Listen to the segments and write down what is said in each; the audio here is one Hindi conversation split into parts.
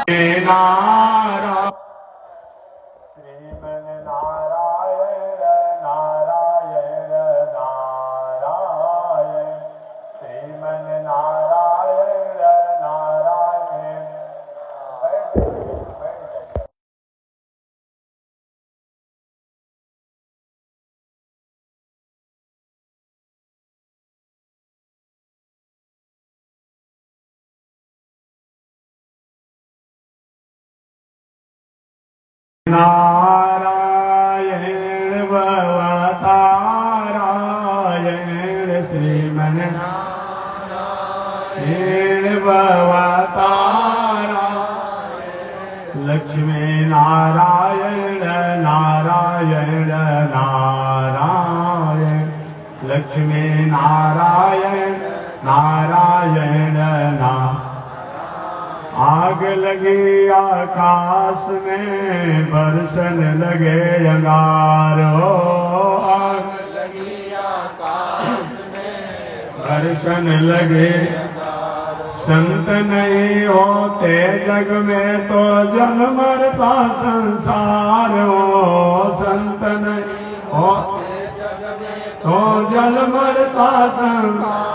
नारायण श्रीमन नारायण नारायण नारायण श्रीमन नारायण नारायण। नारायण भवतारायण श्रीमन नारायण भवतारायण लक्ष्मी नारायण नारायण नारायण लक्ष्मी नारायण नारायण नारायण। आग लगी आकाश में बरसन लगे अंगारो आग लगी आकाश में बरसन लगे संत नहीं होते जग में तो जल मरता संसार हो संत नहीं होते जग में तो जल मरता संसार।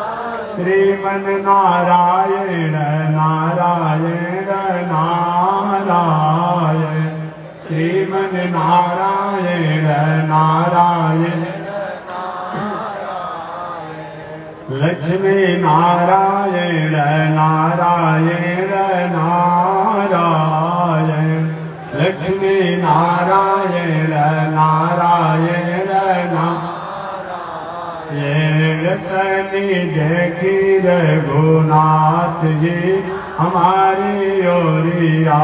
श्रीमन नारायण नारायण नारायण श्रीमन नारायण नारायण लक्ष्मी नारायण नारायण नारायण लक्ष्मी नारायण नारायण नारायण। तनी देखी रघुनाथ जी हमारी ओरिया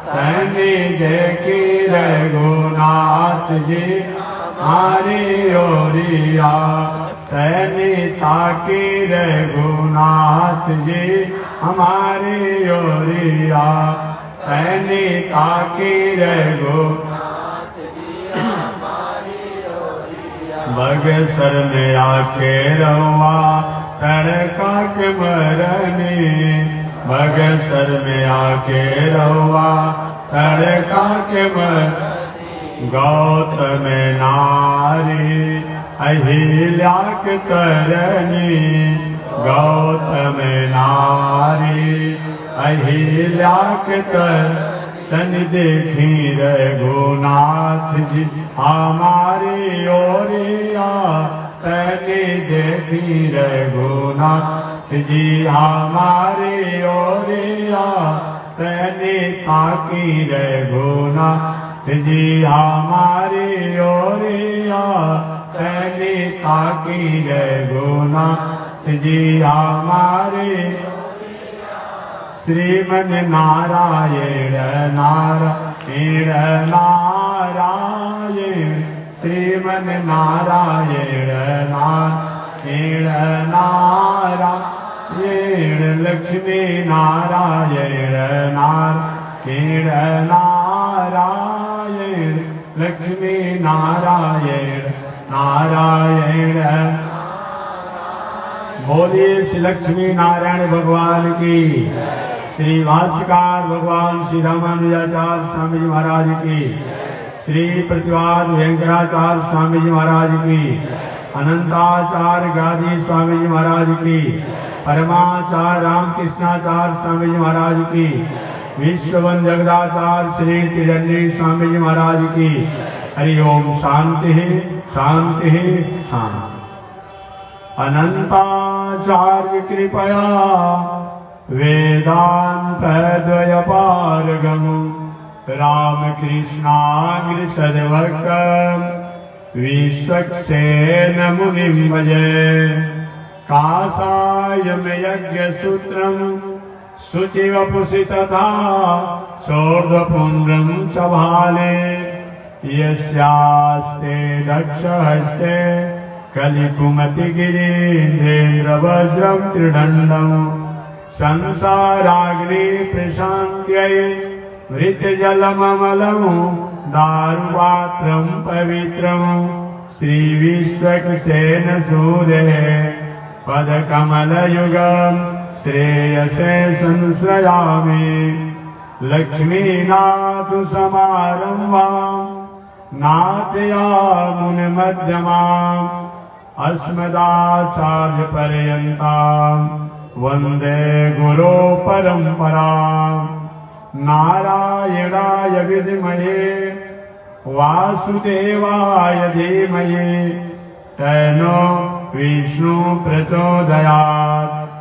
तनी देखी रघुनाथ जी हमारी ओरिया तनी ताकी रघुनाथ जी हमारी ओरिया तनी ताकी रघुनाथ जी हमारी ओरिया। बगसर में आके रवा तड़का के मरनी बगसर में आके रवा तड़का के मरनी गौतम नारी अहिल्या के तरनी गौतम नारी अहिल्या के तन देखी रघुनाथ जी हमारी ओरिया तनी देखी रघुनाथ जी हमारी ओरिया तनी ताकी रघुनाथ जी हमारी ओरिया तनी ताकी रघुनाथ जी हमारी। श्रीमन नारायण नारायण नारायण श्रीमन नारायण नारायण नारायण लक्ष्मी नारायण नारायण नारायण लक्ष्मी नारायण नारायण। बोलिए श्री लक्ष्मी नारायण भगवान की श्री भाष्यकार भगवान श्री रामानुजाचार्य स्वामी जी महाराज की श्री प्रतिवाद वेंकटाचार्य स्वामी जी महाराज की अनंताचार्य गादी स्वामी जी महाराज की परमाचार्य रामकृष्णाचार्य स्वामी जी महाराज की विश्ववन जगदाचार्य श्री त्रिदंडी स्वामी जी महाराज की। हरि ओम शांति शांति शांति। अनंताचार्य कृपया वेदांत द्वयपारगम रामकृष्णाग्र सद्भक्त विश्वक्सेन मुनिं भजे काषायम यज्ञ सूत्रम शुचिवपुषि तथा शोर्ध्वपुण्ड्रं च भाले यस्यास्ते दक्षहस्ते कलिकुमति गिरीन्द्रेन्द्रवज्रं त्रिदण्डं संसाराग्नि प्रशान्त्यै मृतजलममलं दारुपात्रं पवित्रं श्रीविश्वक्सेन सूरेः पदकमलयुगं श्रेयसे संश्रयामि। लक्ष्मीनाथ समारंभां नाथयामुनिमध्यमाम् अस्मदाचार्यपर्यन्तां वन्दे गुरो परम्पराम्। नारायणाय विद्महे वासुदेवाय धीमहि तन्नो विष्णु प्रचोदयात्।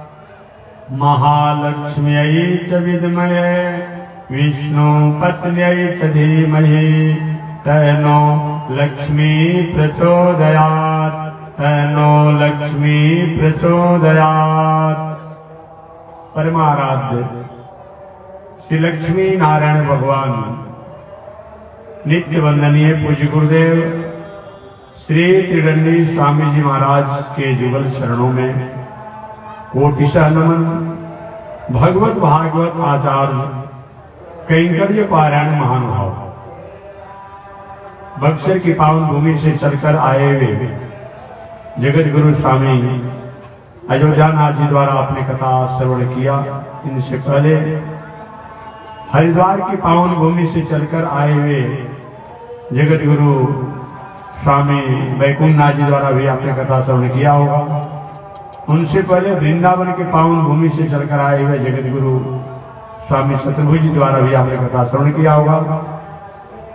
महालक्ष्म्यै च विद्महे विष्णुपत्न्यै च धीमहि तन्नो लक्ष्मी प्रचोदयात्। तन्नो लक्ष्मी प्रचोदयात्। परमाराध्य श्री लक्ष्मी नारायण भगवान नित्य वंदनीय पूज्य गुरुदेव श्री त्रिदंडी स्वामी जी महाराज के जुगल शरणों में कोटिशः नमन। भगवत भागवत आचार्य कैंकर्य पारायण महानुभाव बक्सर की पावन भूमि से चलकर आए हुए जगत गुरु स्वामी अयोध्यानाथ जी द्वारा अपनी कथा श्रवण किया। इनसे पहले हरिद्वार की पावन भूमि से चलकर आए हुए जगत गुरु स्वामी वैकुंठनाथ जी द्वारा भी आपने कथा श्रवण किया होगा। उनसे पहले वृंदावन के पावन भूमि से चलकर आए हुए जगत गुरु स्वामी शत्रुभुज जी द्वारा भी आपने कथा श्रवण किया होगा।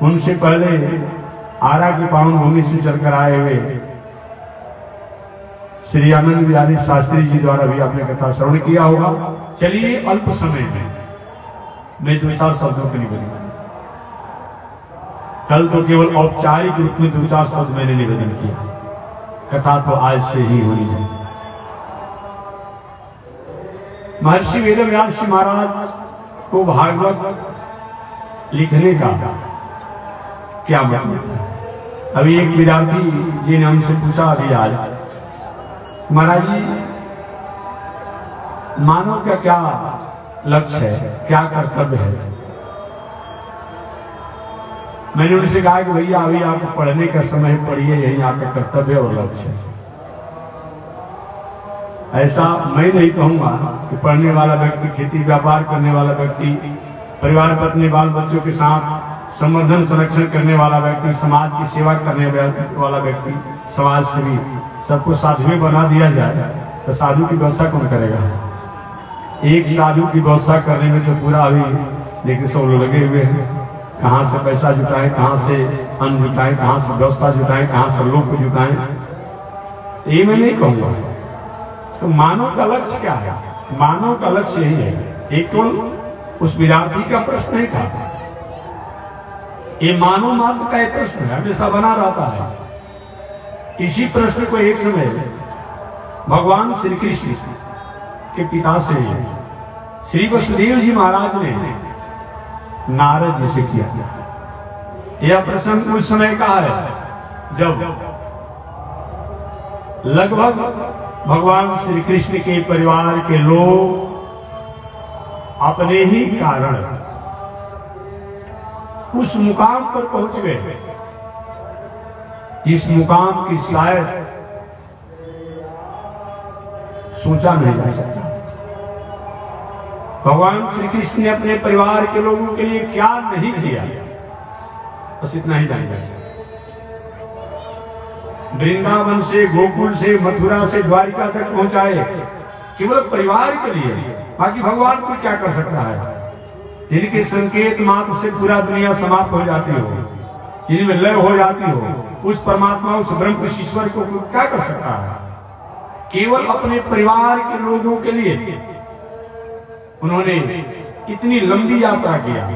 उनसे पहले आरा की पावन भूमि से चलकर आए हुए श्री आनंद बिहारी शास्त्री जी द्वारा भी आपने कथा श्रवण किया होगा। चलिए अल्प समय में मैं 2-4 शब्दों के निवेदन, कल तो केवल औपचारिक रूप में 2-4 शब्द मैंने निवेदन किया, कथा तो आज से ही होनी है। महर्षि वेदव्यास जी महाराज को भागवत लिखने का क्या मतलब है? अभी एक विद्यार्थी जी ने हमसे पूछा अभी आज, महाराज जी मानव का क्या लक्ष्य है, क्या कर्तव्य है? मैंने उनसे कहा कि भैया अभी आपको पढ़ने का समय पढ़िए, यही आपका कर्तव्य और लक्ष्य है। ऐसा मैं नहीं कहूंगा कि पढ़ने वाला व्यक्ति, खेती व्यापार करने वाला व्यक्ति, परिवार पत्नी बाल बच्चों के साथ संवर्धन संरक्षण करने वाला व्यक्ति, समाज की सेवा करने वाला व्यक्ति, समाज सेवी, सबको साधु बना दिया जाए तो साधु की व्यवस्था कौन करेगा? एक साधु की व्यवस्था करने में तो पूरा अभी देखिए सब लोग लगे हुए हैं। कहाँ से पैसा जुटाएं, कहाँ से अन्न जुटाएं, कहाँ से व्यवस्था जुटाएं, कहाँ से लोग को जुटाएं, ये मैं नहीं कहूंगा। तो मानव का लक्ष्य क्या है? मानव का लक्ष्य यही है। एक केवल उस विद्यार्थी का प्रश्न नहीं था, ये मानव मात्र का एक प्रश्न है, हमेशा बना रहता है। इसी प्रश्न को एक समय भगवान श्री कृष्ण के पिता से श्री वसुदेव जी महाराज ने नारद जी से किया था। यह प्रसंग उस समय का है जब लगभग भगवान श्री कृष्ण के परिवार के लोग अपने ही कारण उस मुकाम पर पहुंच गए, इस मुकाम की शायद सोचा नहीं जा सकता। भगवान श्री कृष्ण ने अपने परिवार के लोगों के लिए क्या नहीं किया, बस इतना ही जानिए। वृंदावन से, गोकुल से, मथुरा से द्वारिका तक पहुंचाए केवल परिवार के लिए, बाकी भगवान को क्या कर सकता है? जिनके संकेत मात्र से पूरा दुनिया समाप्त हो जाती हो, जिनमें लय हो जाती हो, उस परमात्मा, उस ब्रह्म, उस ईश्वर को क्या कर सकता है? केवल अपने परिवार के लोगों के लिए उन्होंने इतनी लंबी यात्रा किया,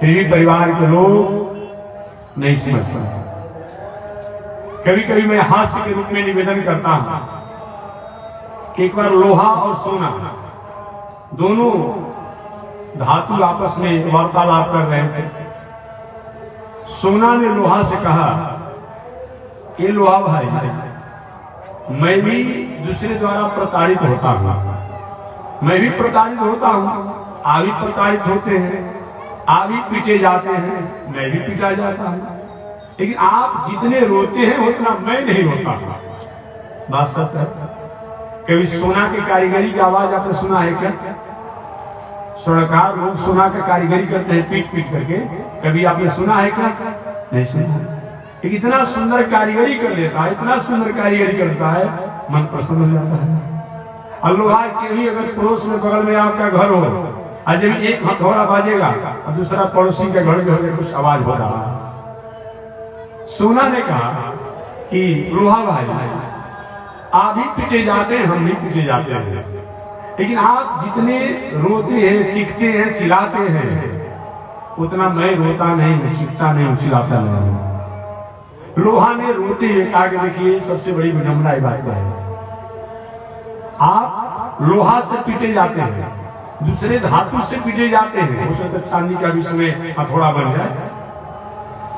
फिर भी परिवार के लोग नहीं समझ पाए। कभी कभी मैं हास्य के रूप में निवेदन करता हूं कि एक बार लोहा और सोना दोनों धातु आपस में वार्तालाप कर रहे थे। सोना ने लोहा से कहा, ये लोहा भाई, मैं भी दूसरे द्वारा प्रताड़ित होता हूं, मैं भी प्रताड़ित होता हूं, आप भी प्रताड़ित होते हैं, आप भी पीटे जाते हैं, मैं भी पीटा जाता हूं, लेकिन आप जितने रोते हैं उतना मैं नहीं रोता। बात सच है। कभी सोना की कारीगरी की आवाज आपने सुना है क्या? स्वर्णकार लोग सोना का कारीगरी करते हैं पीट पीट करके, कभी आपने सुना है क्या? नहीं सुना। एक इतना सुंदर कारीगरी कर लेता है, इतना सुंदर कारीगरी करता है, मन प्रसन्न हो जाता है। और लोहा के भी अगर पड़ोस में बगल में आपका घर हो, आज एक हथौड़ा बाजेगा और दूसरा पड़ोसी के घर में कुछ आवाज हो रहा है। सोना ने कहा कि लोहा भाई आप ही पीटे जाते हैं, हम नहीं पीटे जाते हैं, लेकिन आप जितने रोते हैं, चीखते हैं, चिल्लाते हैं, उतना मैं रोता नहीं, मैं चीखता नहीं, चिल्लाता नहीं। लोहा ने रोते हुए कहा कि देखिए सबसे बड़ी विडंबना ये बात है, आप लोहा से पीटे जाते हैं, दूसरे धातु से पीटे जाते हैं, हो सकता है चांदी का भी समय हथौड़ा बन जाए।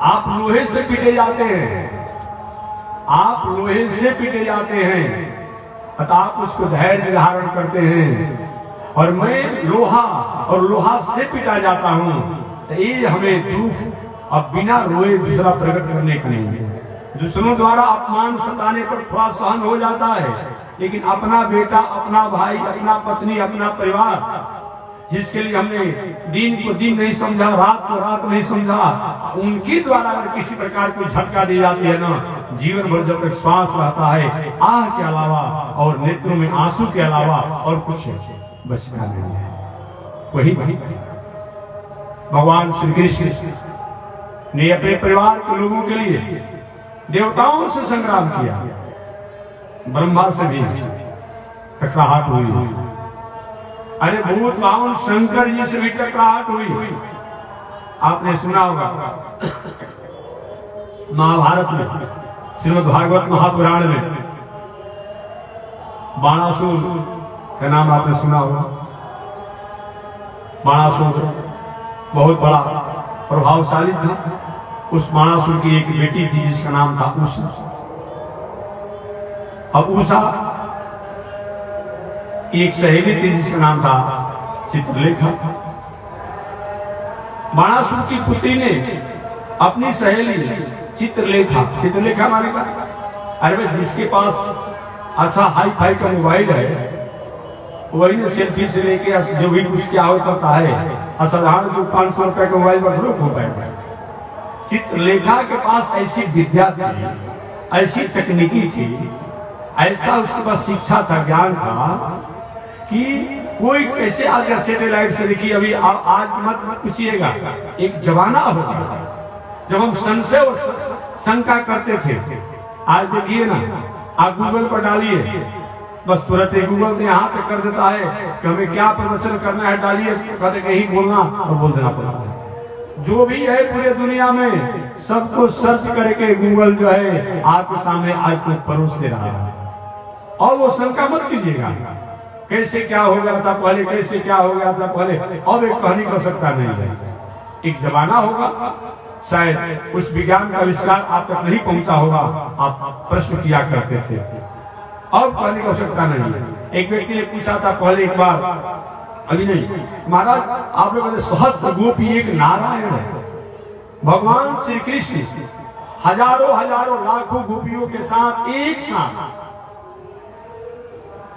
आप लोहे से पीटे जाते हैं, आप लोहे से पीटे जाते हैं, अतः आप उसको धैर्य धारण करते हैं, और मैं लोहा और लोहा से पिटा जाता हूं, तो ये हमें दुख अब बिना रोए दूसरा प्रकट करने का नहीं है। दूसरों द्वारा अपमान सताने पर थोड़ा सहन हो जाता है, लेकिन अपना बेटा, अपना भाई, अपना पत्नी, अपना परिवार, जिसके लिए हमने दिन को दिन नहीं समझा, रात को रात नहीं समझा, उनके द्वारा अगर किसी प्रकार की झटका दी जाती है ना, जीवन भर जब तक श्वास रहता है, आह के अलावा और नेत्रों में आंसू के अलावा और कुछ बचता नहीं है। वही भगवान श्री कृष्ण ने अपने परिवार के लोगों के लिए देवताओं से संग्राम किया, ब्रह्मा से भी टकराहट हुई, अरे भूत बावन शंकर जी से भी टकराहट हुई। आपने सुना होगा महाभारत में, श्रीमद् भागवत महापुराण में बाणासुर का नाम आपने सुना होगा। बाणासुर बहुत बड़ा प्रभावशाली था। उस बाणासुर की एक बेटी थी जिसका नाम था उषा। अब उषा एक सहेली थी जिसका नाम था चित्रलेखा। बाणासुर की पुत्री ने अपनी सहेली चित्रलेखा माने का, अरे भाई जिसके पास अच्छा हाई फाई का मोबाइल है वही ने सेल्फी से लेके जो भी कुछ क्या हो करता है, असाधारण जो 500 रुपए के मोबाइल पर थोड़ा हो पाएगा। चित्रलेखा के पास ऐसी विद्या थी, ऐसी तकनीकी थी, ऐसा उसके पास शिक्षा था, ज्ञान था कि कोई कैसे आज सैटेलाइट से देखिए, अभी आज मत पूछिएगा, एक जमाना होगा जब हम संशय और शंका करते थे। आज देखिए ना, आप गूगल पर डालिए, बस तुरंत गूगल ने यहाँ पे कर देता है कि हमें क्या प्रवचन करना है, डालिए, कहते कहीं बोलना और बोल देना पड़ता है। जो भी है पूरे दुनिया में सबको सर्च करके गूगल जो है आपके सामने आज को परोस दे रहा है। और वो शंका मत कीजिएगा कैसे क्या हो गया था पहले, कैसे क्या हो गया था पहले, अब एक कहनी कर सकता नहीं है। एक जमाना होगा, शायद उस विज्ञान का आविष्कार आप तक नहीं पहुंचा होगा, आप प्रश्न किया करते थे, अब कहने की आवश्यकता नहीं है। एक व्यक्ति ने पूछा था पहले एक बार, अभी नहीं, महाराज आप लोगों ने सहस्त्र गोपी एक नारायण है, भगवान श्री कृष्ण हजारों हजारों लाखों गोपियों के साथ एक साथ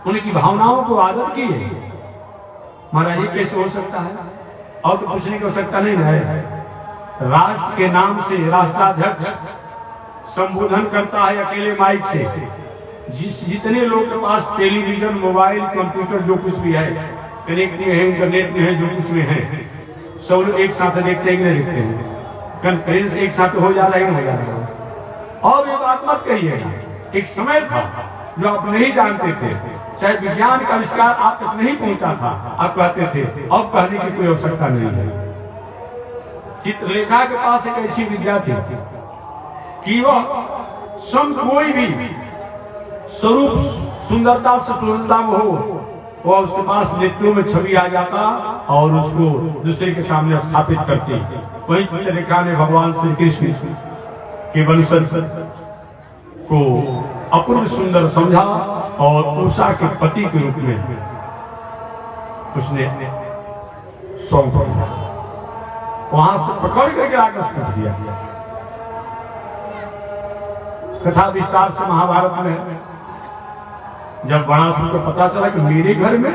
उनकी भावनाओं को आदर किए। महाराज ये कैसे हो सकता है? और तो पूछने की आवश्यकता नहीं है। राष्ट्र के नाम से राष्ट्राध्यक्ष संबोधन करता है अकेले माइक से, जितने लोग के पास टेलीविजन, मोबाइल, कंप्यूटर जो कुछ भी है, कनेक्ट में है, इंटरनेट में है, जो कुछ में है, सब लोग एक साथ देखते हैं कि नहीं देखते हैं? कॉन्फ्रेंस एक साथ हो जा रहा है, हो जा रहा है। और ये बात मत कहिएगा, एक समय था जो आप नहीं जानते थे, चाहे विज्ञान का आविष्कार आप तक नहीं पहुंचा था, आप कहते थे, अब कहने की कोई आवश्यकता नहीं है। चित्रलेखा के पास एक ऐसी विद्या थी कि वह कोई भी स्वरूप सुंदरता से तुलना में हो, वह उसके पास नेत्रों में छवि आ जाता और उसको दूसरे के सामने स्थापित करती। वही चित्रलेखा ने भगवान श्री कृष्ण के वंशज को अपूर्व सुंदर समझा और उषा के पति के रूप में उसने सौंप दिया, वहां से पकड़ करके आकर सूझ दिया। कथा विस्तार से महाभारत में जब बाणासुर को पता चला कि मेरे घर में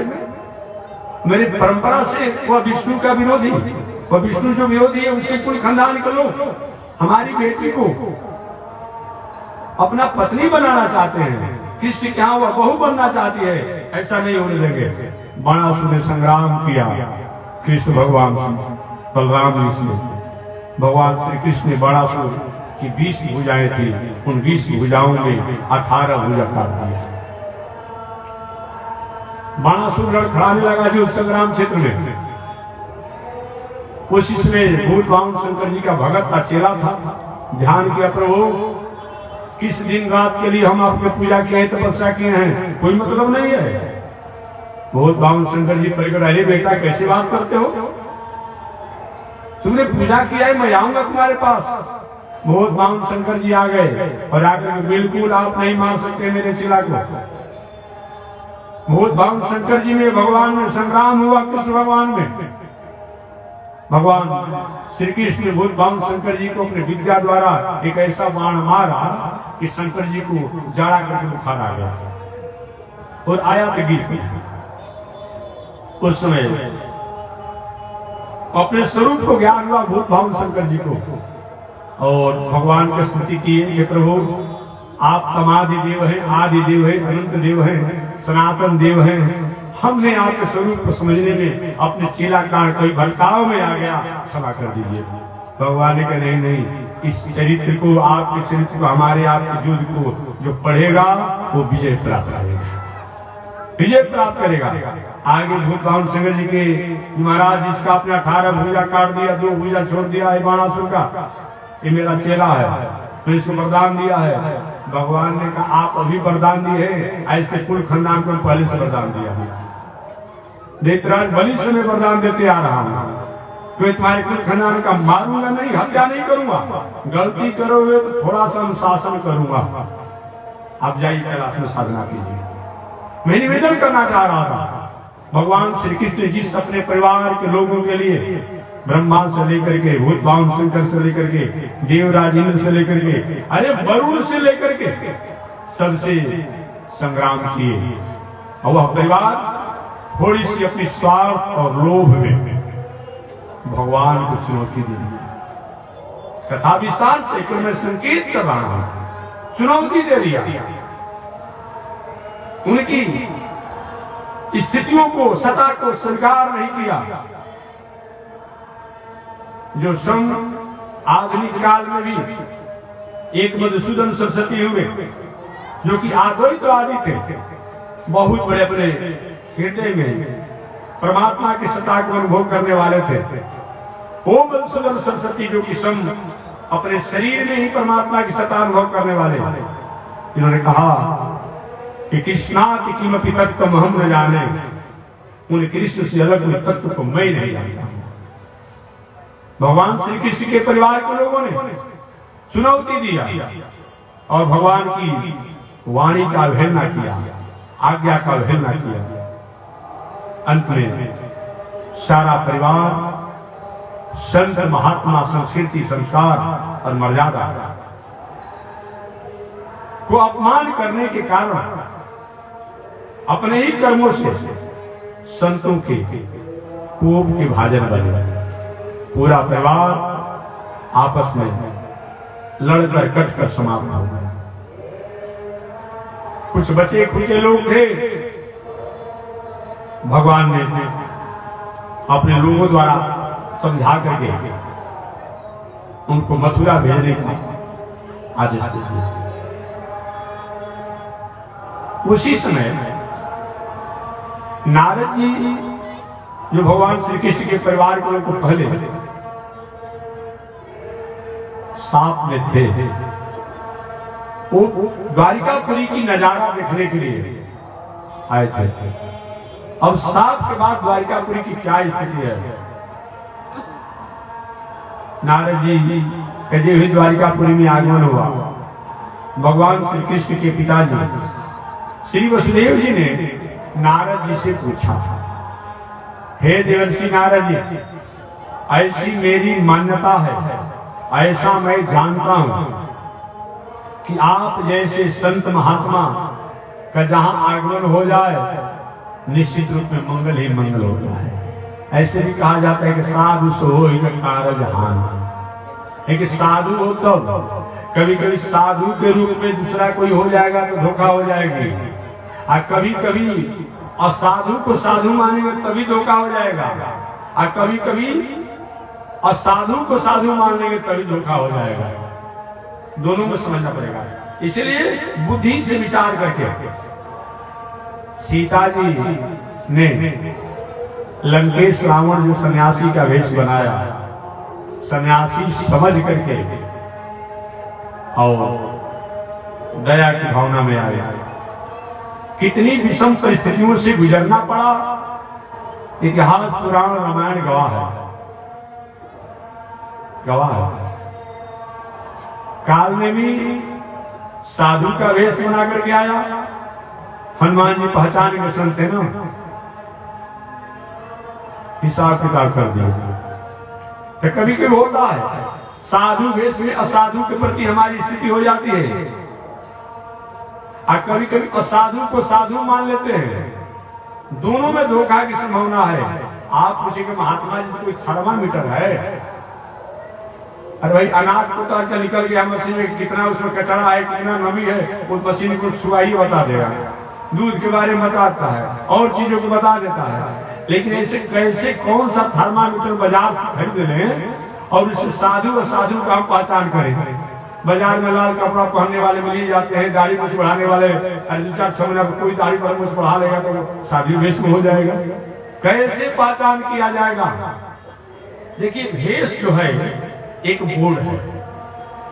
मेरी परंपरा से वह विष्णु का विरोधी, वह विष्णु जो विरोधी है उसके कुल खानदान को लोग हमारी बेटी को अपना पत्नी बनाना चाहते हैं, कृष्ण क्या वह बहू बनना चाहती है, ऐसा नहीं होने देंगे। बाणासुर ने संग्राम किया कृष्ण भगवान से, बलराम जी से। भगवान श्री कृष्ण ने बाणासुर की 20 भुजाएं थी, उन 20 भुजाओं में 18 भुजा काट दिया। बाणासुर लड़खड़ाने लगा जो संग्राम क्षेत्र में। उस इसमें भूत बाउन शंकर जी का भगत का चेला था, ध्यान किया प्रभु किस दिन रात के लिए हम आपके पूजा किए हैं, तपस्या किए हैं, कोई मतलब नहीं है। भूत बाउन शंकर जी प्रकट, अरे बेटा कैसे बात करते हो, तुमने पूजा किया है, मैं आऊंगा तुम्हारे पास। भूत बाउन शंकर जी आ गए और आकर बिल्कुल आप नहीं मार सकते मेरे चेला को। भूत बाउन शंकर जी में भगवान में संग्राम हुआ, कृष्ण भगवान में। भगवान श्री कृष्ण ने भूत बाउन शंकर जी को अपने विद्या द्वारा एक ऐसा बाण मारा कि शंकर जी को जाड़ा करके बुखार आ गया और आया तो गिर गया। उस समय अपने स्वरूप को ज्ञान हुआ भूत बाउन शंकर जी को, और भगवान की स्तुति की कि प्रभु आप तमादि देव हैं, आदि देव हैं, अनंत देव हैं, सनातन देव हैं। हमने आपके स्वरूप को समझने में अपने चेला का कोई भड़काव में आ गया, क्षमा कर दीजिए। भगवान ने कहा नहीं नहीं, इस चरित्र को, आपके चरित्र को, हमारे आपके युद्ध को जो पढ़ेगा वो विजय प्राप्त करेगा, विजय प्राप्त करेगा। आगे भूत बाउन शंकर जी के महाराज इसका अपने 18 भुजा काट दिया, 2 भुजा छोड़ दिया है बाणासुर का, ये मेरा चेला है, मैं इसको वरदान दिया है। भगवान ने कहा आप अभी वरदान दिए हैं, ऐसे कुल खानदान को पहले से वरदान दिया है। देवराज बलि से मैं वरदान देते आ रहा हूं, तो तुम्हारे कुल खानदान का मारूंगा नहीं, हत्या नहीं करूंगा, गलती करोगे तो थोड़ा सा अनुशासन करूंगा। आप जाइए कैलाश में साधना कीजिए। मैं निवेदन करना चाह रहा था, भगवान श्री कृष्ण जिस अपने परिवार के लोगों के लिए ब्रह्मा से लेकर के, भूत बाउन शंकर से लेकर के, देवराज इंद्र से लेकर के, अरे वरुण से लेकर के सबसे संग्राम किए, और वह परिवार थोड़ी सी अपनी स्वार्थ और लोभ में भगवान को चुनौती दे दी। कथा विस्तार से तो मैं संकेत कर रहा हूं, चुनौती दे दिया। उनकी स्थितियों को, सत्ता को स्वीकार नहीं किया। जो संघ आधुनिक काल में भी एक मधुसूदन सरस्वती हुए, जो कि अद्वैत आदि थे, बहुत बड़े बड़े हृदय में परमात्मा की सत्ता को अनुभव करने वाले थे। वो मधुसूदन सरस्वती जो कि संघ अपने शरीर में ही परमात्मा की सत्ता अनुभव करने वाले, इन्होंने कहा कि कृष्णा की किमपि तत्व हम न जाने, उन कृष्ण से अलग कोई तत्व को मैं नहीं जानता। भगवान श्री कृष्ण के परिवार के लोगों ने चुनौती दिया और भगवान की वाणी का अवहेलना किया, आज्ञा का अवहेलना किया। अंत में सारा परिवार संत महात्मा संस्कृति संस्कार और मर्यादा को अपमान करने के कारण अपने ही कर्मों से संतों के कोप के भाजन बने। पूरा परिवार आपस में लड़कर कटकर समाप्त हो गया। कुछ बचे खुचे लोग थे, भगवान ने अपने लोगों द्वारा समझा करके उनको मथुरा भेजने का आदेश दे दिया। उसी समय नारद जी जो भगवान श्री कृष्ण के परिवार के लोगों को पहले साथ में थे, वो द्वारिकापुरी की नजारा देखने के लिए आए थे। अब साथ के बाद द्वारिकापुरी की क्या स्थिति है? नारद जी कजे हुई द्वारिकापुरी में आगमन हुआ। भगवान श्री कृष्ण के पिताजी श्री वसुदेव जी ने नारद जी से पूछा, हे देवर्षि नारद जी, ऐसी मेरी मान्यता है, ऐसा मैं जानता हूं कि आप जैसे संत महात्मा का जहां आगमन हो जाए निश्चित रूप में मंगल ही मंगल होता है। ऐसे भी कहा जाता है कि साधु सोई कारज हान, एक साधु हो तब, कभी कभी साधु के रूप में दूसरा कोई हो जाएगा तो धोखा हो जाएगी, और कभी कभी असाधु को साधु मानेंगे तभी धोखा हो जाएगा, और कभी कभी असाधु को साधु मान लेंगे तभी धोखा हो जाएगा। दोनों में समझना पड़ेगा। इसलिए बुद्धि से विचार करके सीता जी ने लंकेश रावण जो सन्यासी का वेश बनाया, सन्यासी समझ करके और दया की भावना में आए। कितनी विषम परिस्थितियों से गुजरना पड़ा, इतिहास पुराण रामायण गवाह है, गवाह है। काल में भी साधु का वेश बना करके आया, हनुमान जी पहचान के संत थे ना, हिसाब किताब कर दिया। तो कभी कभी होता है साधु वेश में असाधु के प्रति हमारी स्थिति हो जाती है, और कभी कभी असाधु को साधु मान लेते हैं। दोनों में धोखा की संभावना है। आप पूछेंगे महात्मा जी कोई थर्मामीटर है? अरे भाई अनाज को तो निकल गया मशीन में, कितना उसमें कचरा है, कितना नमी है, उस मशीन को सुहाई बता देगा। दूध के बारे में बताता है और चीजों को बता देता है। लेकिन ऐसे कैसे कौन सा थर्मामीटर बाजार से खरीद लें और उससे साधु और साधु का हम पहचान करें? बाजार में लाल कपड़ा पहनने वाले मिल जाते हैं, दाढ़ी मूछ बढ़ाने वाले, अरे 2-4 महीना कोई दाढ़ी पर मूछ बढ़ा लेगा तो साधु वेश में हो जाएगा। कैसे पहचान किया जाएगा? देखिए भेष जो है एक बोर्ड है,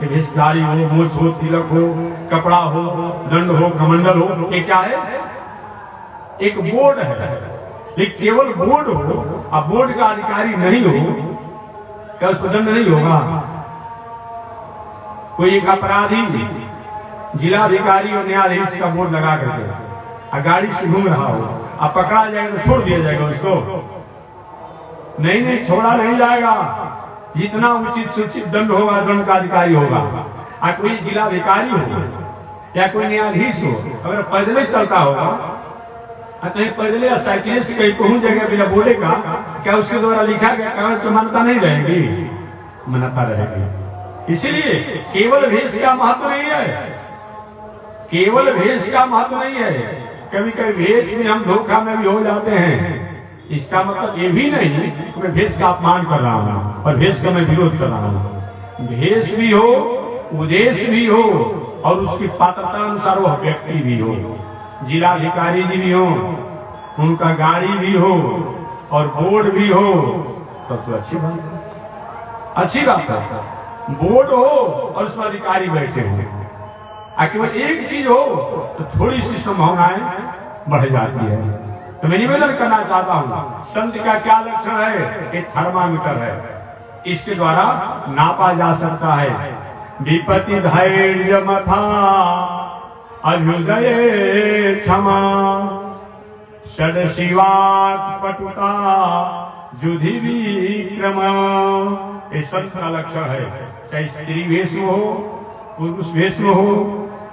भेषधारी हो, मूछ हो, तिलक हो, कपड़ा हो, दंड हो, कमंडल हो, ये क्या है? एक बोर्ड है। लेकिन केवल बोर्ड हो और बोर्ड का अधिकारी नहीं हो, क्या उस पर दंड नहीं होगा? कोई एक अपराधी जिलाधिकारी और न्यायाधीश का बोर्ड लगा करके गाड़ी से घूम रहा हो, अब पकड़ा जाएगा तो छोड़ दिया जाएगा उसको? नहीं, छोड़ा नहीं जाएगा। जितना उचित सूचित दंड होगा, दंड का अधिकारी होगा। और कोई जिलाधिकारी हो या कोई न्यायाधीश हो, अगर पैदल चलता होगा तो पैदल साइकिल से कहीं पहुंच जाएगा बिना बोलेगा, क्या उसके द्वारा लिखा गया कागज को मान्यता नहीं रहेगी? मान्यता रहेगी। इसीलिए केवल भेष का महत्व नहीं है, केवल भेष का महत्व नहीं है। कभी कभी भेष में हम धोखा में भी हो जाते हैं। इसका मतलब ये भी नहीं कि मैं भेष का अपमान कर रहा हूँ और भेष का मैं विरोध कर रहा हूँ। भेष भी हो, उद्देश्य भी हो, और उसकी पात्रता अनुसार वह व्यक्ति भी हो। जिलाधिकारी जी भी हो, उनका गाड़ी भी हो और बोर्ड भी हो, तब तो अच्छी बात है, अच्छी बात है। बोर्ड हो और उसमें अधिकारी बैठे हो, केवल एक चीज हो तो थोड़ी सी संभावनाएं बढ़ जाती है। तो मैं निवेदन करना चाहता हूं, संत का क्या लक्षण है? एक थर्मामीटर है, इसके द्वारा नापा जा सकता है। विपत्ति धैर्य मथा अभ्युदय क्षमा षड शिवाक पटुता जुधि विक्रम। ये संत का लक्षण है। चाहे स्त्री वेश में हो, पुरुष वेश में हो,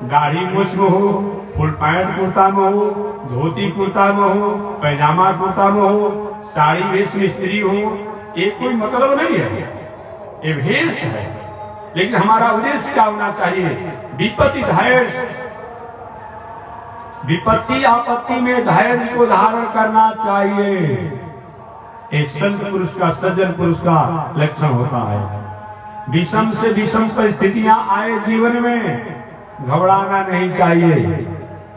दाढ़ी मूछ में हो, फुल पैंट कुर्ता में हो, धोती कुर्ता में हो, पैजामा कुर्ता में हो, साड़ी वेश में स्त्री हो, ये कोई मतलब नहीं है, ये भेष है। लेकिन हमारा उद्देश्य क्या होना चाहिए? विपत्ति धैर्य, विपत्ति आपत्ति में धैर्य को धारण करना चाहिए। ये संत पुरुष का, सज्जन पुरुष का लक्षण होता है। विषम से विषम परिस्थितियां आए जीवन में, घबराना नहीं चाहिए।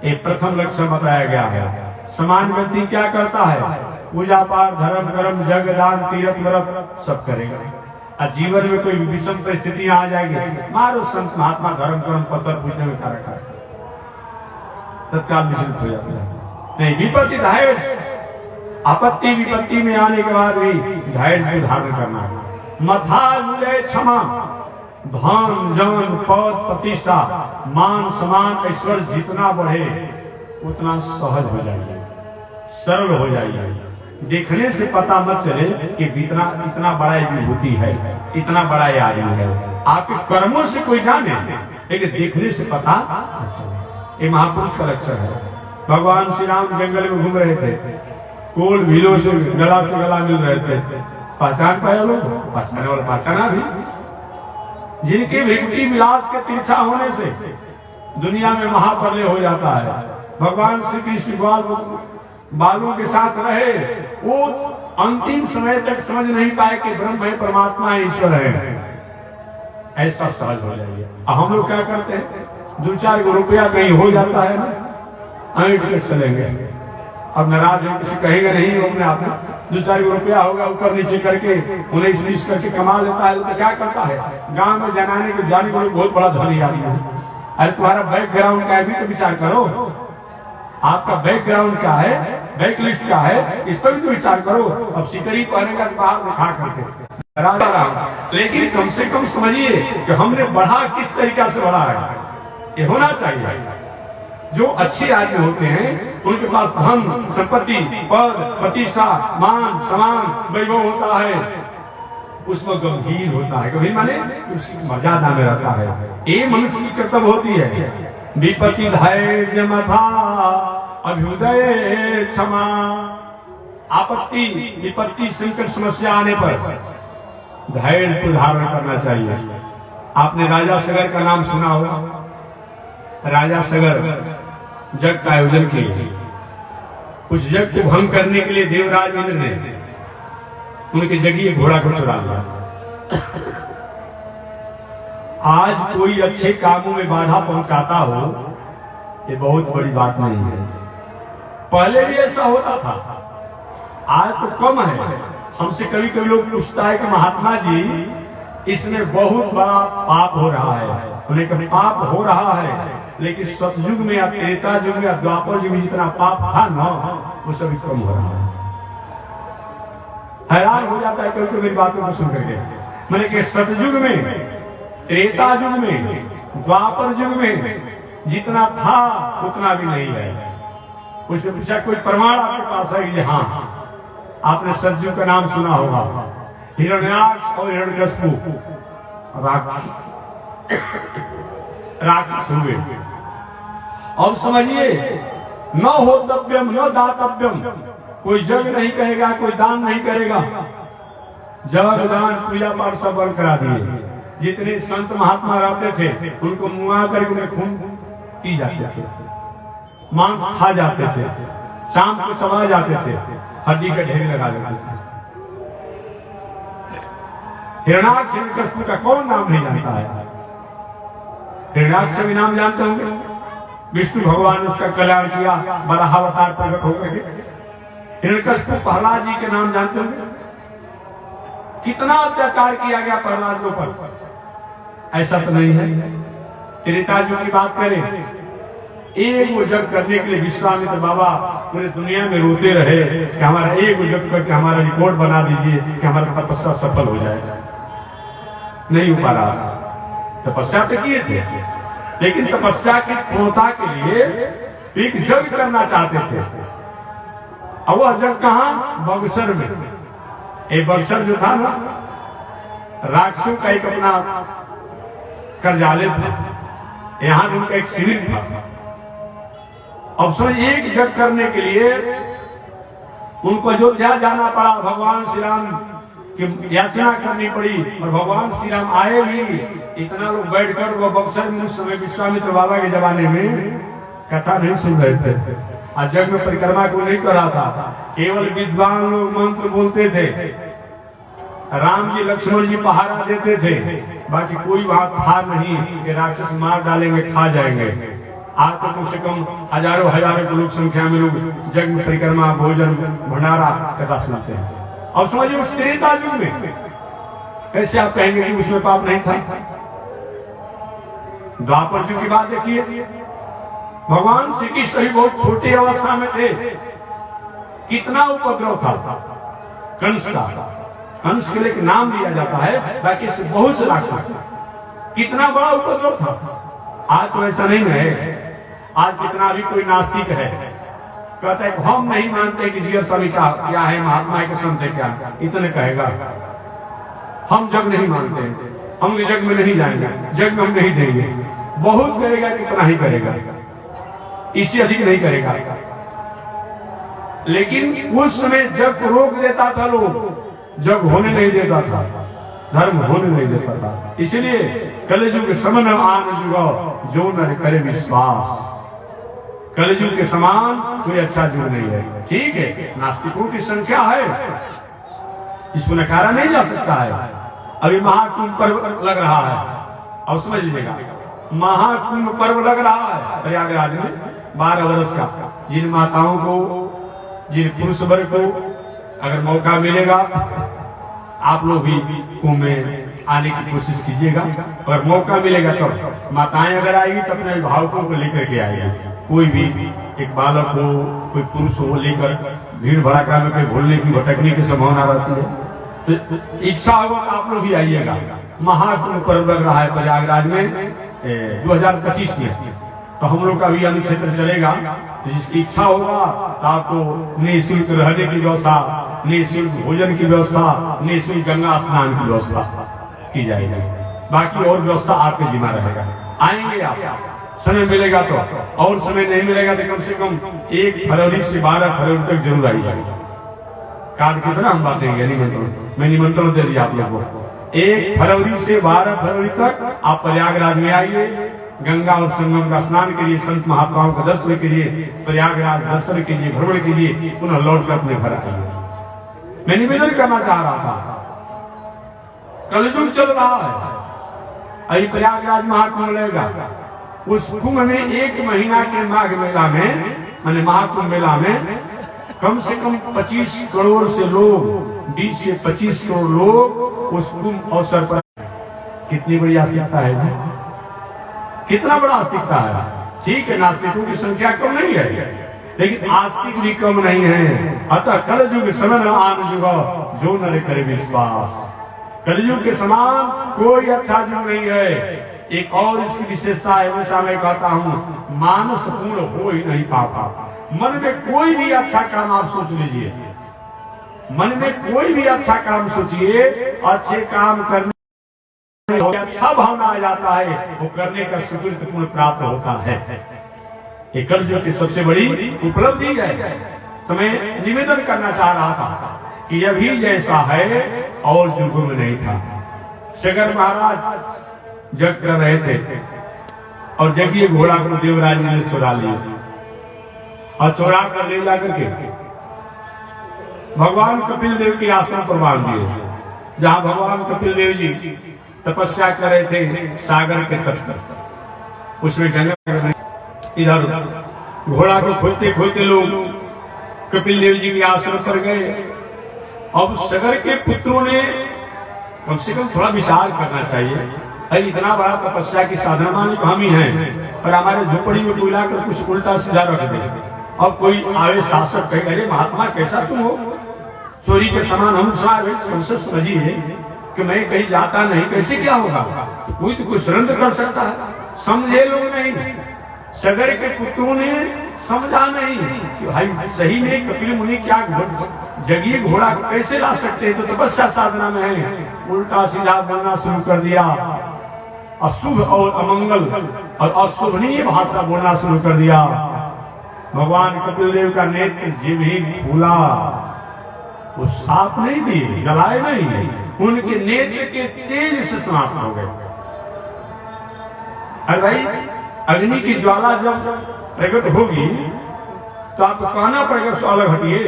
ये प्रथम लक्षण बताया गया है। समान व्यक्ति क्या करता है? पूजा पाठ, धर्म कर्म, जग दान, तीर्थ व्रत सब करेगा। और जीवन में कोई विषम परिस्थितियां आ जाएंगी, मारो संत महात्मा धर्म कर्म पत्थर पूजने में क्या रखा है, तत्काल विचलित हो जाता है। नहीं, विपत्ति धैर्य, आपत्ति विपत्ति में आने के बाद भी धैर्य को धारण करना है। मथा विलय क्षमा, धन जन पद प्रतिष्ठा मान सम्मान ऐश्वर्य जितना बढ़े उतना सहज हो जाइए, सरल हो जाइए। देखने से पता मत चले कि इतना बड़ा विभूति है, इतना बड़ा आदमी है। आपके कर्मों से कोई जाने, लेकिन देखने से पता न चले। ये महापुरुष का लक्षण है। भगवान श्री राम जंगल में घूम रहे थे, कोल भीलों से गला मिल रहे थे। पहचान पाया लोग, पहचाने वाला पहचाना भी। जिनके भक्ति विलास के तिरछा होने से दुनिया में महाप्रलय हो जाता है। भगवान श्री कृष्ण बालों के साथ रहे, वो अंतिम समय तक समझ नहीं पाए कि ब्रह्म है, परमात्मा है, ईश्वर है। ऐसा समझ हो जाइए। हम लोग क्या करते हैं, 2-4 रुपया कहीं हो जाता है ना, ऐंठ के चलेंगे। अब नाराज है, किसी कहेगा नहीं, अपने आप में 2-4 रुपया होगा ऊपर नीचे करके 19-20 करके कमा लेता है। तो क्या करता है, गांव में जनाने को जाने को बहुत बड़ा धनी आदमी है। अरे तुम्हारा बैकग्राउंड क्या है भी तो विचार करो, आपका बैकग्राउंड क्या है, बैक लिस्ट क्या है, इस पर भी तो विचार करो। अब सिकरी पहनेगा तो बाहर दिखा करके लेकिन कम से कम समझिए कि हमने बढ़ा किस तरीका से बढ़ा है, ये होना चाहिए। जो अच्छे आदमी होते हैं उनके पास धन संपत्ति पद प्रतिष्ठा मान सम्मान वैभव होता है, उसमें गंभीर होता है, गंभीर माने उसकी मर्यादा में रहता है। ये मनुष्य की कर्तव्य होती है। विपत्ति धैर्य मथा अभ्युदय क्षमा। आपत्ति विपत्ति संकट समस्या आने पर धैर्य को धारण करना चाहिए। आपने राजा सगर का नाम सुना होगा। राजा सगर जग का आयोजन किए। उस जग को भंग करने के लिए देवराज इंद्र ने उनके जगह घोड़ा को चुरा लिया। आज कोई अच्छे कामों में बाधा पहुंचाता हो, ये बहुत बड़ी बात नहीं है। पहले भी ऐसा होता था, आज तो कम है। हमसे कभी कभी लोग पूछता है कि महात्मा जी इसमें बहुत बड़ा पाप हो रहा है। उन्हें कभी पाप हो रहा है, लेकिन सतयुग में या त्रेता युग में या द्वापर युग में जितना पाप था ना, वो सभी कम हो रहा है। हैरान हो जाता है कभी मेरी बातों को सुन करके। मैंने कि सतयुग में, त्रेता युग में, द्वापर युग में जितना था उतना भी नहीं है। उसने पूछा कोई प्रमाण आपके पास है कि हाँ, आपने सतयुग का नाम सुना होगा। हिरण्याक्ष और हिरण्यकशिपु राक्षस हुए। अब समझिए, न होतव्यम न दातव्यम, कोई जग नहीं कहेगा, कोई दान नहीं करेगा। जग दान पूजा पाठ सब बंद करा दिए। जितने संत महात्मा रहते थे उनको मुआ करके उन्हें खून पी जाते थे, मांस खा जाते थे, शाम को चबा जाते थे, हड्डी का ढेर लगा देते थे। हिरण्याक्ष हिरण्यकशिपु का कौन नाम नहीं जानता है? हिरण्याक्ष भी नाम जानते होंगे। विष्णु भगवान ने उसका कल्याण किया बराह अवतार प्रकट होकर के। हिरण्यकशिपु प्रहलाद जी के नाम जानते होंगे। कितना अत्याचार किया गया प्रहलाद के ऊपर। ऐसा तो नहीं है। त्रेता युग की बात करें, एक यज्ञ करने के लिए विश्वामित्र बाबा पूरे दुनिया में रोते रहे कि हमारा एक यज्ञ करके हमारा रिकॉर्ड बना दीजिए कि हमारा तपस्या सफल हो जाए। नहीं हो पा रहा। तपस्या तो किए थे, लेकिन तपस्या की पूर्णता के लिए एक यज्ञ करना चाहते थे। और वह यज्ञ कहां? बक्सर में। एक बक्सर जो था ना, राक्षसों का एक अपना कर्जालय था, यहां उनका एक शिविर था। अब सो एक यज्ञ करने के लिए उनको अयोध्या जाना पड़ा। भगवान श्री राम की याचना करनी पड़ी और भगवान श्री राम आए भी। इतना लोग बैठकर वो बक्सर में उस समय विश्वामित्र बाबा के जमाने में कथा नहीं सुन रहे थे। आज यज्ञ में परिक्रमा को नहीं कर रहा था, केवल विद्वान लोग मंत्र बोलते थे। राम जी लक्ष्मण जी पहारा देते थे, बाकी कोई वहां था नहीं कि राक्षस मार डालेंगे खा जाएंगे। आज तो कम से कम हजारों हजारों लोग संख्या में लोग यज्ञ परिक्रमा भोजन भंडारा कथा सुनते हैं। और समझिए उस त्रेता युग में कैसे आप कहेंगे कि उसमें पाप नहीं था? द्वापर युग की बात देखिए, भगवान श्री कृष्ण भी बहुत छोटी अवस्था में थे। कितना उपद्रव था कंस का। कंस के लिए नाम लिया जाता है, बाकी से बहुत से राक्षस। कितना बड़ा उपद्रव था। आज तो ऐसा नहीं है। आज कितना भी कोई नास्तिक है, कहता है कि हम नहीं मानते कि जीव सभी का क्या है, महात्मा के संत है क्या, इतने कहेगा। हम जग नहीं मानते, हम जग में नहीं जाएंगे, जग में हम नहीं देंगे। बहुत करेगा, कितना ही करेगा। इससे अधिक नहीं करेगा। लेकिन उस समय जग को रोक देता था लोग, जग होने नहीं देता था, धर्म होने नहीं देता था। इसलिए कलयुग समन आन जुग जो न करे विश्वास। कलयुग के समान कोई अच्छा युग नहीं है। ठीक है, नास्तिकों की संख्या है, इसको नकारा नहीं जा सकता है। अभी महाकुंभ पर्व लग रहा है, और समझ लीजिएगा, महाकुंभ पर्व लग रहा है प्रयागराज में 12 वर्ष का। जिन माताओं को, जिन पुरुष वर्ग को अगर मौका मिलेगा, आप लोग भी कुंभ में आने की कोशिश कीजिएगा। अगर मौका मिलेगा तो माताएं अगर आएगी तो अपने अभिभावकों को लेकर के आएगी। कोई भी एक बालक हो, कोई पुरुष हो, लेकर भीड़ भड़ाका में कोई भूलने की भटकने की संभावना रहती है। तो इच्छा होगा तो आप लोग भी आइएगा। महाकुंभ पर्व लग रहा है प्रयागराज में 2025 में। तो हम लोग का भी अनुक्षेत्र चलेगा। तो जिसकी इच्छा होगा तो आपको निःशुल्क रहने की व्यवस्था, निःशुल्क भोजन की व्यवस्था, निःशुल्क गंगा स्नान की व्यवस्था की जाएगी। बाकी और व्यवस्था आपके जिम्मा रहेगा। आएंगे आप, समय मिलेगा तो, और समय नहीं मिलेगा तो कम से कम 1 फरवरी से 12 फरवरी तक जरूर आइएगा। कार्ड की तरह हम बांटेंगे निमंत्रण, मैं निमंत्रण दे दिया आप लोगों को। 1 फरवरी से 12 फरवरी तक आप प्रयागराज में आइए, गंगा और संगम का स्नान कीजिए, संत महात्माओं का दर्शन कीजिए, प्रयागराज दर्शन कीजिए, भ्रमण कीजिए, पुनः लौट कर अपने घर आइए। मैं निवेदन करना चाह रहा था, कलयुग चल रहा है, अभी प्रयागराज महाकुंभ लगेगा। उस कुंभ में 1 महीना के माघ मेला में, माने महाकुंभ मेला में कम से कम 25 करोड़ से लोग, 20 से 25 करोड़ लोग उस कुंभ अवसर पर। कितनी बड़ी आस्तिकता है जी, कितना बड़ा आस्तिकता है। ठीक है, नास्तिकों की संख्या कम नहीं है, लेकिन आस्तिक भी कम नहीं है। अतः कलयुग समन आन जुग जो न करे विश्वास। कलयुग के समान कोई अच्छा युग नहीं है। एक और इसकी विशेषता है, हमेशा मैं कहता हूँ, मानस पूर्ण हो ही नहीं पाता। मन में कोई भी अच्छा काम आप सोच लीजिए, मन में कोई भी अच्छा काम सोचिए, अच्छे काम करने अच्छा भावना आ जाता है, वो करने का सुकृत पुण्य प्राप्त होता है। ये कलयुग की सबसे बड़ी उपलब्धि है। तो मैं निवेदन करना चाह रहा था कि अभी जैसा है और युगों में नहीं था। सगर महाराज जग कर रहे थे और जगिए घोड़ा को देवराज ने चुरा लिया, और चुरा कर ले जाकर के भगवान कपिल देव के आश्रम पर बांध दिए, जहां भगवान कपिल देव जी तपस्या कर रहे थे सागर के तट पर। उसमें जंगल, इधर घोड़ा को खोलते खोलते लोग कपिल देव जी के आश्रम पर गए। अब सगर के पुत्रों ने कम से कम थोड़ा विचार करना चाहिए, अरे इतना बड़ा तपस्या की साधना मान हम ही हैं, और हमारे झोपड़ी में कोई लाकर कुछ उल्टा सीधा रख दे। अब कोई आवे शासक कहे, अरे महात्मा कैसा तुम हो, चोरी के समान हम समझिए कि मैं कहीं जाता नहीं, कैसे क्या होगा, कोई तो कोई सुरंद कर सकता है। समझे लोग नहीं, सगर के पुत्रों ने समझा नहीं कि भाई सही में कपिल मुनि क्या जगिए घोड़ा कैसे ला सकते हैं, तो तपस्या साधना में है। उल्टा सीधा बोलना शुरू कर दिया, अशुभ और अमंगल और अशुभनीय भाषा बोलना शुरू कर दिया। भगवान कपिल देव का नेत्र जिभ ही खुला, वो साफ नहीं दिए, जलाए नहीं, उनके नेत्र के तेज से समाप्त हो गए। अरे भाई, अग्नि की ज्वाला जब प्रकट होगी तो आपको कहना पड़ेगा उसको अलग हटिए,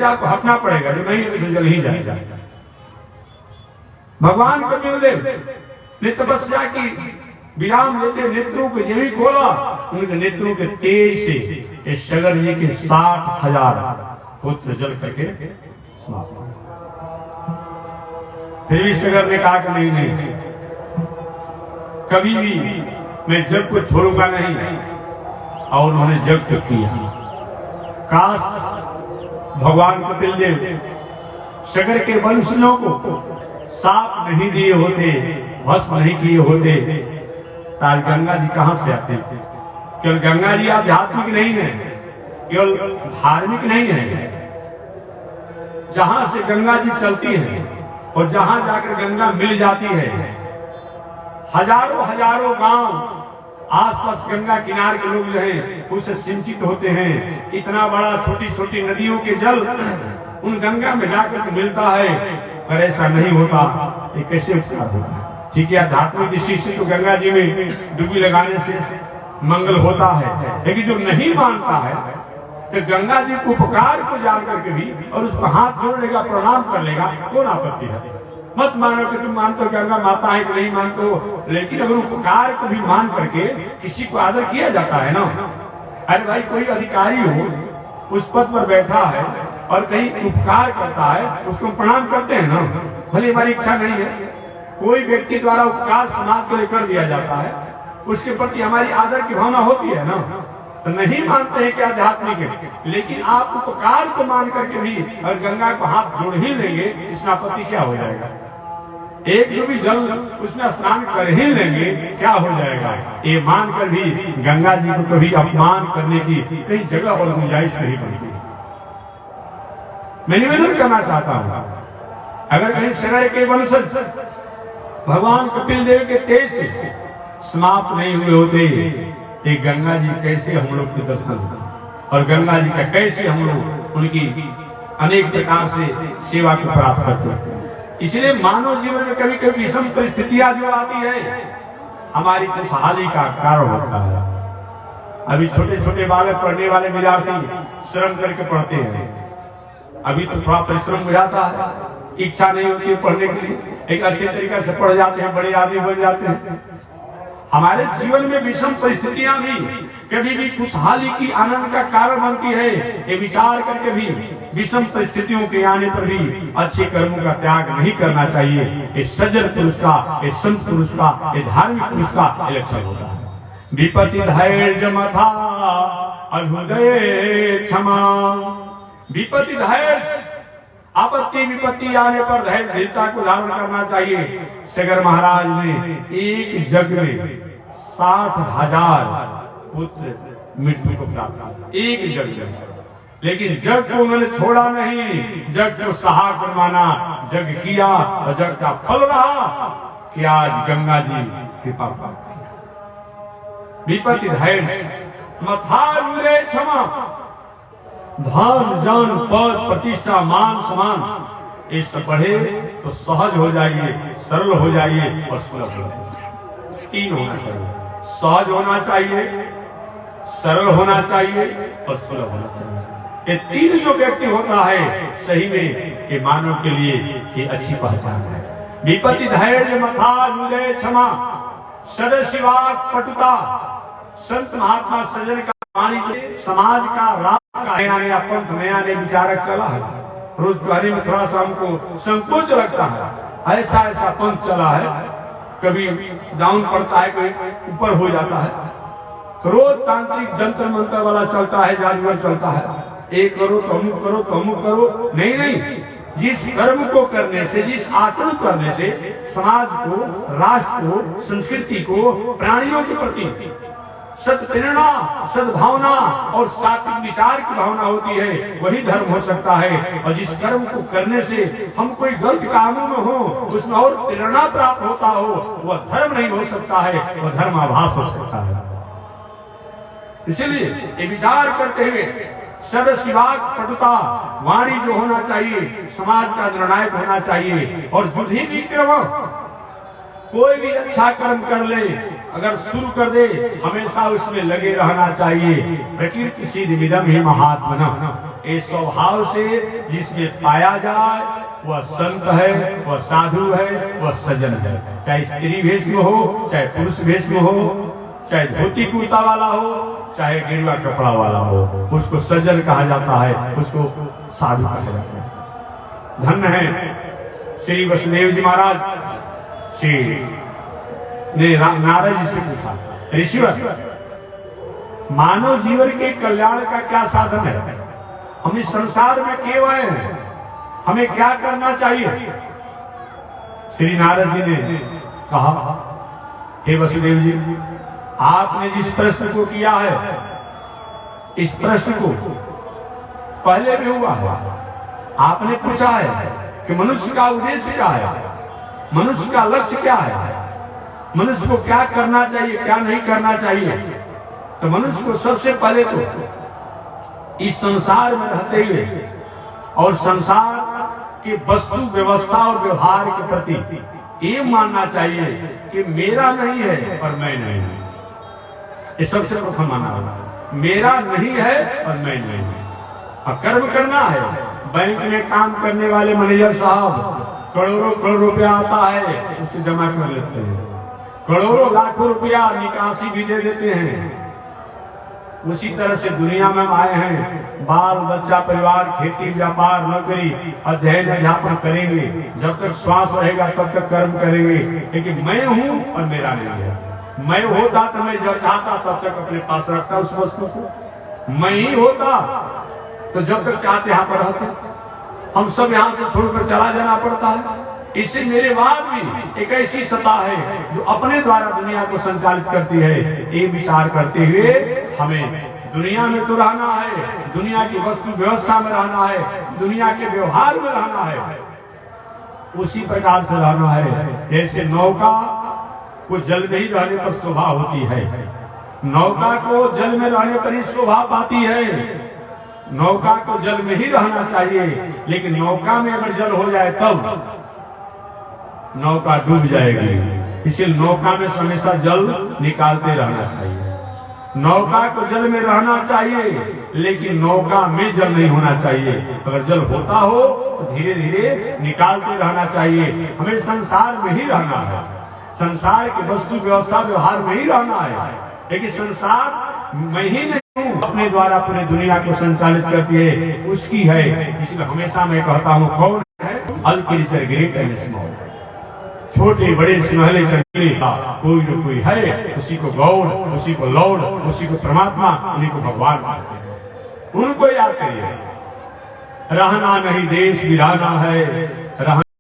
आपको हटना पड़ेगा, जो नहीं तो जल ही जाएगा। भगवान कपिल देव ने तपस्या की, विराम लेते नेत्रों को जब ही खोला, उनके नेत्रों के तेज से सगर जी के 60,000 पुत्र जल करके समाप्त हो। फिर भी सगर ने कहा कि नहीं, कभी भी मैं जग को छोड़ूंगा नहीं, और उन्होंने जग को किया। काश भगवान कपिल देव सगर के वंशजों को साप नहीं दिए होते, भस्म नहीं किए होते, आज गंगा जी कहां से आते। केवल गंगा जी आध्यात्मिक नहीं है, केवल धार्मिक नहीं है। जहां से गंगा जी चलती है और जहां जाकर गंगा मिल जाती है, हजारों हजारों गांव आसपास गंगा किनारे के लोग जो है उससे सिंचित होते हैं। इतना बड़ा छोटी छोटी नदियों के जल उन गंगा में जाकर के मिलता है, पर ऐसा नहीं होता। ये कैसे उपकार होता है? ठीक है, आध्यात्मिक दृष्टि से तो गंगा जी में डुबकी लगाने से मंगल होता है, लेकिन जो नहीं मानता है तो गंगा जी के उपकार को जान करके भी और उसको हाथ जोड़ लेगा, प्रणाम कर लेगा, कौन आपत्ति है? मत मानो कि तुम मानते हो गंगा माता है कि नहीं मानते हो, लेकिन अगर उपकार को भी मान करके किसी को आदर किया जाता है ना। अरे भाई, कोई अधिकारी हो, उस पद पर बैठा है और कहीं उपकार करता है, उसको प्रणाम करते हैं ना, भले हमारी इच्छा नहीं है। कोई व्यक्ति द्वारा उपकार समाज को लेकर दिया जाता है, उसके प्रति हमारी आदर की भावना होती है ना। तो नहीं मानते हैं कि आध्यात्मिक है, लेकिन आप उपकार को मान करके भी अगर गंगा को हाथ जोड़ ही लेंगे, इसमें आपत्ति क्या हो जाएगा? एक जो भी जल उसमें स्नान कर ही लेंगे, क्या हो जाएगा? ये मानकर भी गंगा जी को कभी अपमान करने की कई जगह और गुंजाइश नहीं बनती। मैं निवेदन करना चाहता हूं, अगर कहीं शरय के वंशज भगवान कपिल देव के तेज से समाप्त नहीं हुए होते, ये गंगा जी कैसे हम लोग के दर्शन होते और गंगा जी का कैसे हम लोग उनकी अनेक प्रकार से सेवा को प्राप्त करते हैं। इसलिए मानव जीवन में कभी कभी विषम परिस्थितियां जो आती है, हमारी खुशहाली का कारण होता है। अभी छोटे छोटे बालक, पढ़ने वाले विद्यार्थी श्रम करके पढ़ते हैं। अभी तो थोड़ा परिश्रम हो जाता है, इच्छा नहीं होती है पढ़ने के लिए, एक अच्छे तरीके से पढ़ जाते हैं, बड़े आदमी बन जाते हैं। हमारे जीवन में विषम परिस्थितियां भी कभी भी खुशहाली की आनंद का कारण बनती है। ये विचार करके भी विषम परिस्थितियों के आने पर भी अच्छे कर्मों का त्याग नहीं करना चाहिए। ये सज्जन पुरुष का, ये संत पुरुष का, ये धार्मिक पुरुष का लक्षण होता है। विपत्ति धैर्य मथा अभ्युदय क्षमा। विपत्ति धैर्य, आपत्ति विपत्ति आने पर धैर्य धीरता को धारण करना चाहिए। सगर महाराज ने एक जग में 60,000 पुत्र मृत्यु को प्राप्त किया, एक जग में। लेकिन जग को उन्होंने छोड़ा नहीं, जग को सहा कर माना, जग किया और जग का फल रहा कि आज गंगा जी कृपा प्राप्त किया। विपत्ति धैर्य मथा हृदय क्षमा। धन जन पद प्रतिष्ठा मान सम्मान ये सब बढ़े तो सहज हो जाइए, सरल हो जाइए और सुलभ हो जाइए। तीन होना चाहिए, सहज होना चाहिए, सरल होना चाहिए और सुलभ होना चाहिए। ये तीन जो व्यक्ति होता है, सही में ये मानव के लिए ये अच्छी पहचान है। विपत्ति धैर्य मथा हृदय क्षमा। सदशिवा पटुता। संत महात्मा सज्जन का वाणी समाज का, राष्ट्र का नया नया पंथ, नया नया विचारक चला है। रोज कहने में थोड़ा सा हमको संकोच लगता है, ऐसा ऐसा पंथ चला है, कभी डाउन पड़ता है, कभी ऊपर हो जाता है। रोज तांत्रिक जंतर मंत्र वाला चलता है, जादूगर चलता है, एक करो तो अमुक करो तो अमुक करो। नहीं नहीं, जिस कर्म को करने से, जिस आचरण करने से समाज को, राष्ट्र को, संस्कृति को, प्राणियों के प्रति सत्प्रेरणा, सद्भावना और सात्विक विचार की भावना होती है, वही धर्म हो सकता है। और जिस कर्म को करने से हम कोई गलत कामों में हो, उसमें और प्रेरणा प्राप्त होता हो, वह धर्म नहीं हो सकता है, वह धर्माभास हो सकता है। इसलिए ये विचार करते हुए सदशिवाक पटुता, वाणी जो होना चाहिए समाज का निर्णायक होना चाहिए। और जुधी विक्रम, कोई भी अच्छा कर्म कर ले, अगर शुरू कर दे, हमेशा उसमें लगे रहना चाहिए। प्रकृति सिद्धिमिदं हि महात्मना। इस स्वभाव से जिसमें पाया जाए वह संत है, वह साधु है, वह सज्जन है। चाहे स्त्री वेश में हो, चाहे पुरुष वेश में हो, चाहे धोती कुर्ता वाला हो, चाहे गेरुआ कपड़ा वाला हो, उसको सज्जन कहा जाता है, उसको साधु कहा जाता है। धन्य है श्री वसुदेव जी महाराज। श्री ने नारद जी से पूछा, ऋषिवर, मानव जीवन के कल्याण का क्या साधन है? हम इस संसार में क्यों आए हैं? हमें क्या करना चाहिए? श्री नारद जी ने कहा, हे वसुदेव जी, आपने जिस प्रश्न को किया है, इस प्रश्न को पहले भी हुआ है। आपने पूछा है कि मनुष्य का उद्देश्य क्या है, मनुष्य का लक्ष्य क्या है। मनुष्य को क्या करना चाहिए, क्या नहीं करना चाहिए। तो मनुष्य को सबसे पहले तो इस संसार में रहते हुए और संसार की वस्तु व्यवस्था और व्यवहार के प्रति ये मानना चाहिए कि मेरा नहीं है और मैं नहीं हूं। ये सबसे प्रथम मानना होगा, मेरा नहीं है और मैं नहीं हूं। और कर्म करना है। बैंक में काम करने वाले मैनेजर साहब करोड़ों रुपया आता है, उसे जमा कर लेते हैं, करोड़ों लाखों रुपया निकासी भी दे देते हैं। उसी तरह से दुनिया में हम आए हैं, बाल बच्चा परिवार खेती व्यापार नौकरी अध्ययन अध्यापन करेंगे, जब तक श्वास रहेगा तब तक कर्म करेंगे। लेकिन मैं हूं और मेरा नहीं है। मैं होता तो मैं जब चाहता तब तक अपने पास रखता उस वस्तु को, मैं ही होता तो जब तक चाहते यहाँ पर रहते। हम सब यहाँ से छोड़कर चला जाना पड़ता है। इससे मेरे बाद भी एक ऐसी सत्ता है जो अपने द्वारा दुनिया को संचालित करती है। ये विचार करते हुए हमें दुनिया में तो रहना है, दुनिया की वस्तु व्यवस्था में रहना है, दुनिया के व्यवहार में रहना है, उसी प्रकार से रहना है। जैसे नौका को जल में ही रहने पर शोभा होती है, नौका को जल में रहने पर ही शोभा पाती है। नौका को जल में ही रहना चाहिए, लेकिन नौका में अगर जल हो जाए तब नौका डूब जाएगी। इसलिए नौका में हमेशा जल निकालते रहना चाहिए। नौका को जल में रहना चाहिए, लेकिन नौका में जल नहीं होना चाहिए। अगर जल होता हो तो धीरे धीरे निकालते रहना चाहिए। हमें संसार में ही रहना है, संसार की वस्तु व्यवस्था व्यवहार में ही रहना है। लेकिन संसार मैं ही नहीं हूँ, अपने द्वारा पूरी दुनिया को संचालित करती है, उसकी है। इसलिए हमेशा मैं कहता हूँ, कौन है? अल क्रिएचर ग्रेट एंड स्मॉल, छोटे बड़े सुनहले चंद्रे का कोई न कोई है। उसी को गौड़, उसी को लौड़, उसी को परमात्मा, उन्हीं को भगवान कहते हैं। उनको याद करिए। रहना नहीं देश बिराना है, रहना